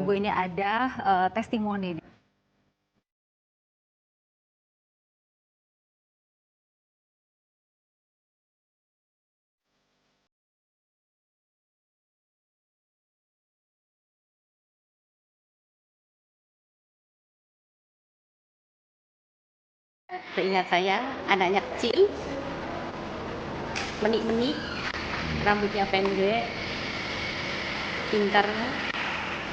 Bu, ini ada testimoni. Seingat saya, anaknya kecil, menik-menik, rambutnya pendek, pintar,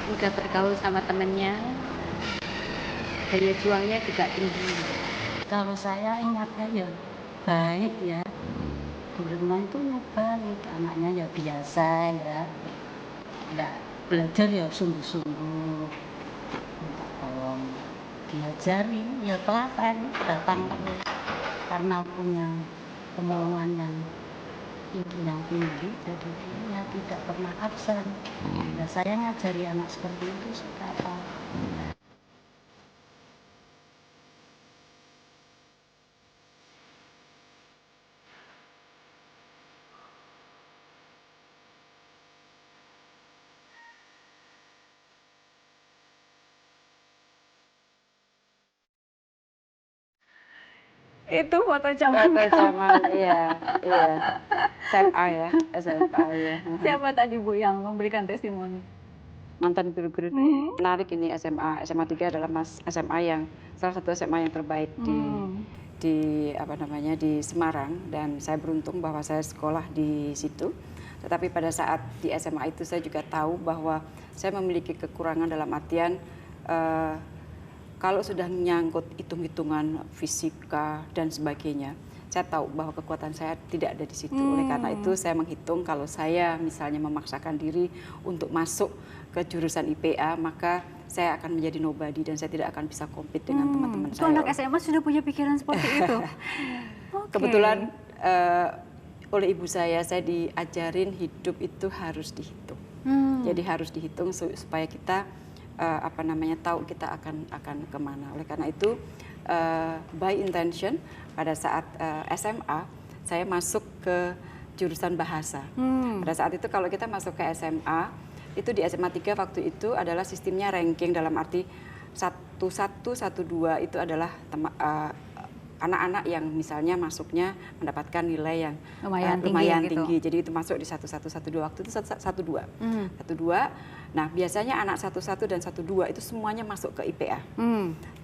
mudah bergaul sama temennya, daya juangnya juga tinggi. Kalau saya ingatnya ya baik ya. Bu Retno itu baik, anaknya ya biasa ya. Nggak belajar ya sungguh-sungguh. Minta tolong diajari ya telaten, datang terus. Karena punya kemauan yang tinggi, jadi ya tidak pernah absen. Nah, saya ngajari anak seperti itu suka apa? Itu foto zaman iya SMA ya, SMA ya. Siapa tadi Bu yang memberikan testimoni? Mantan guru-guru menarik ini SMA 3 adalah SMA yang salah satu SMA yang terbaik di apa namanya di Semarang, dan saya beruntung bahwa saya sekolah di situ. Tetapi pada saat di SMA itu saya juga tahu bahwa saya memiliki kekurangan dalam artian kalau sudah menyangkut hitung-hitungan fisika dan sebagainya, saya tahu bahwa kekuatan saya tidak ada di situ. Oleh karena itu saya menghitung kalau saya misalnya memaksakan diri untuk masuk ke jurusan IPA, maka saya akan menjadi nobody dan saya tidak akan bisa compete dengan teman-teman saya. Anak SMA sudah punya pikiran seperti itu? Okay. Kebetulan oleh ibu saya diajarin hidup itu harus dihitung. Jadi harus dihitung supaya kita tahu kita akan kemana. Oleh karena itu by intention pada saat SMA saya masuk ke jurusan bahasa. Pada saat itu kalau kita masuk ke SMA itu di SMA 3 waktu itu adalah sistemnya ranking, dalam arti 1-1, 1-2 itu adalah anak-anak yang misalnya masuknya mendapatkan nilai yang lumayan tinggi. Jadi itu masuk di 1-1, 1-2, waktu itu 1-2. 1-2. Nah, biasanya anak 1-1 dan 1-2 itu semuanya masuk ke IPA.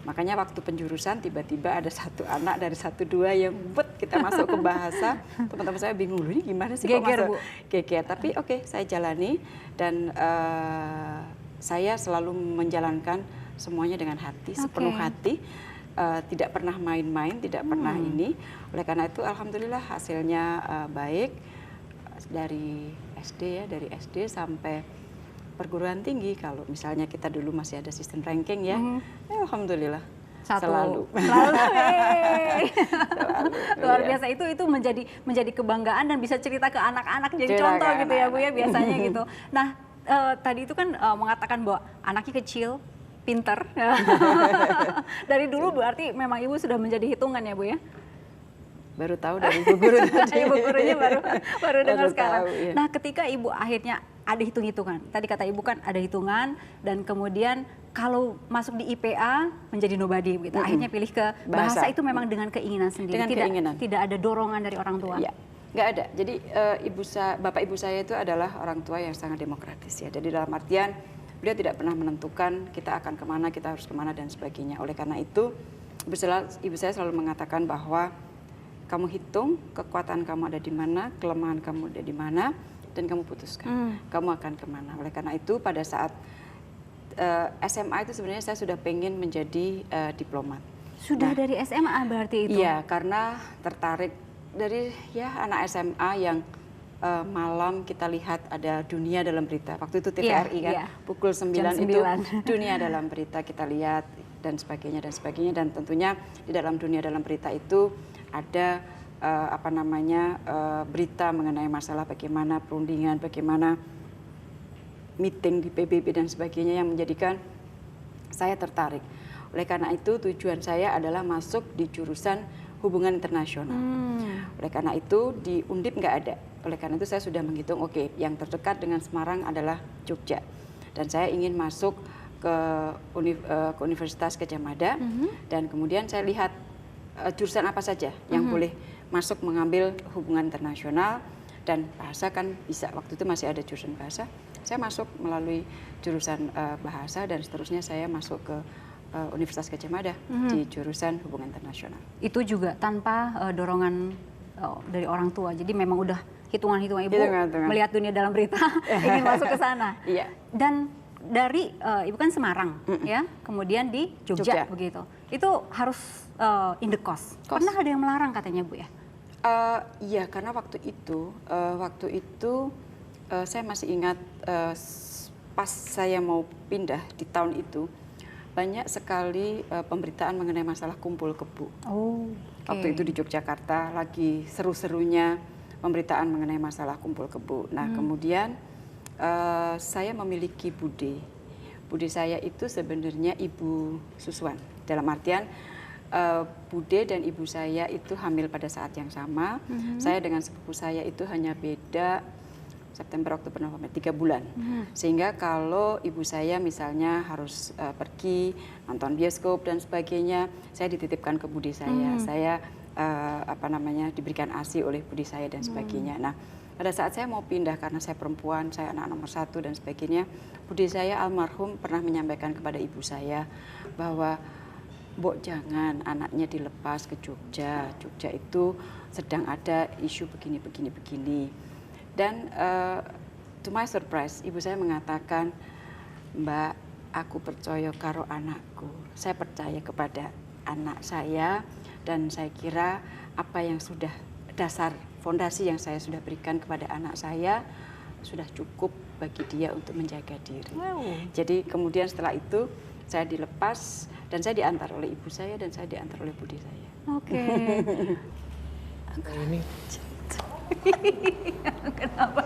Makanya waktu penjurusan tiba-tiba ada satu anak dari 1-2 yang kita masuk ke bahasa. Teman-teman saya bingung, ini gimana sih kok masuk geger. Tapi oke, saya jalani dan saya selalu menjalankan semuanya dengan hati, sepenuh hati. Tidak pernah main-main, tidak pernah ini. Oleh karena itu alhamdulillah hasilnya baik dari SD sampai perguruan tinggi. Kalau misalnya kita dulu masih ada sistem ranking ya, alhamdulillah selalu. Luar biasa, itu menjadi kebanggaan dan bisa cerita ke anak-anak jadi contoh gitu ya Bu ya biasanya gitu. Nah, tadi itu kan mengatakan bahwa anaknya kecil, pinter. Dari dulu berarti memang Ibu sudah menjadi hitungan ya Bu ya? Baru tahu dari Ibu Guru tadi. Ibu Gurunya baru dengar sekarang. Tahu, iya. Nah, ketika Ibu akhirnya ada hitung-hitungan, tadi kata Ibu kan ada hitungan, dan kemudian kalau masuk di IPA menjadi nobody gitu. Akhirnya pilih ke bahasa itu memang dengan keinginan sendiri. Tidak ada dorongan dari orang tua. Ya, nggak ada. Jadi bapak ibu saya itu adalah orang tua yang sangat demokratis ya. Jadi dalam artian beliau tidak pernah menentukan kita akan kemana, kita harus kemana dan sebagainya. Oleh karena itu ibu saya selalu mengatakan bahwa kamu hitung kekuatan kamu ada di mana, kelemahan kamu ada di mana, dan kamu putuskan kamu akan kemana. Oleh karena itu pada saat SMA itu sebenarnya saya sudah pengen menjadi diplomat. Sudah dari SMA berarti itu? Iya, karena tertarik dari anak SMA yang malam kita lihat ada Dunia Dalam Berita. Waktu itu TVRI kan, pukul 9 itu Dunia Dalam Berita kita lihat dan sebagainya. Dan tentunya di dalam Dunia Dalam Berita itu ada berita mengenai masalah bagaimana perundingan, bagaimana meeting di PBB dan sebagainya yang menjadikan saya tertarik. Oleh karena itu tujuan saya adalah masuk di jurusan hubungan internasional. Oleh karena itu di Undip nggak ada. Oleh karena itu saya sudah menghitung, oke, yang terdekat dengan Semarang adalah Jogja. Dan saya ingin masuk ke Universitas Gadjah Mada, dan kemudian saya lihat jurusan apa saja yang boleh masuk mengambil hubungan internasional dan bahasa kan bisa, waktu itu masih ada jurusan bahasa. Saya masuk melalui jurusan bahasa dan seterusnya saya masuk ke Universitas Gadjah Mada di jurusan hubungan internasional. Itu juga tanpa dorongan dari orang tua. Jadi memang udah hitungan-hitungan ibu melihat dunia dalam berita ingin masuk ke sana. Iya. Dan dari ibu kan Semarang ya, kemudian di Jogja begitu. Itu harus in the cost. Pernah ada yang melarang katanya Bu ya? Iya, karena waktu itu saya masih ingat pas saya mau pindah di tahun itu banyak sekali pemberitaan mengenai masalah kumpul kebo. Waktu itu di Yogyakarta lagi seru-serunya pemberitaan mengenai masalah kumpul kebo. Nah kemudian saya memiliki bude. Bude saya itu sebenarnya Ibu Suswan. Dalam artian bude dan ibu saya itu hamil pada saat yang sama. Saya dengan sepupu saya itu hanya beda September, Oktober, November, 3 bulan. Sehingga kalau ibu saya misalnya harus pergi nonton bioskop dan sebagainya, saya dititipkan ke bude saya. Saya diberikan ASI oleh bude saya dan sebagainya. Nah, pada saat saya mau pindah karena saya perempuan, saya anak nomor 1 dan sebagainya, bude saya almarhum pernah menyampaikan kepada ibu saya bahwa Mbok jangan anaknya dilepas ke Jogja. Jogja itu sedang ada isu begini. Dan to my surprise, ibu saya mengatakan, Mbak, aku percaya karo anakku. Saya percaya kepada anak saya dan saya kira apa yang sudah dasar fondasi yang saya sudah berikan kepada anak saya sudah cukup bagi dia untuk menjaga diri. Jadi kemudian setelah itu saya dilepas dan saya diantar oleh ibu saya dan saya diantar oleh bude saya. Oke. Ini Kenapa?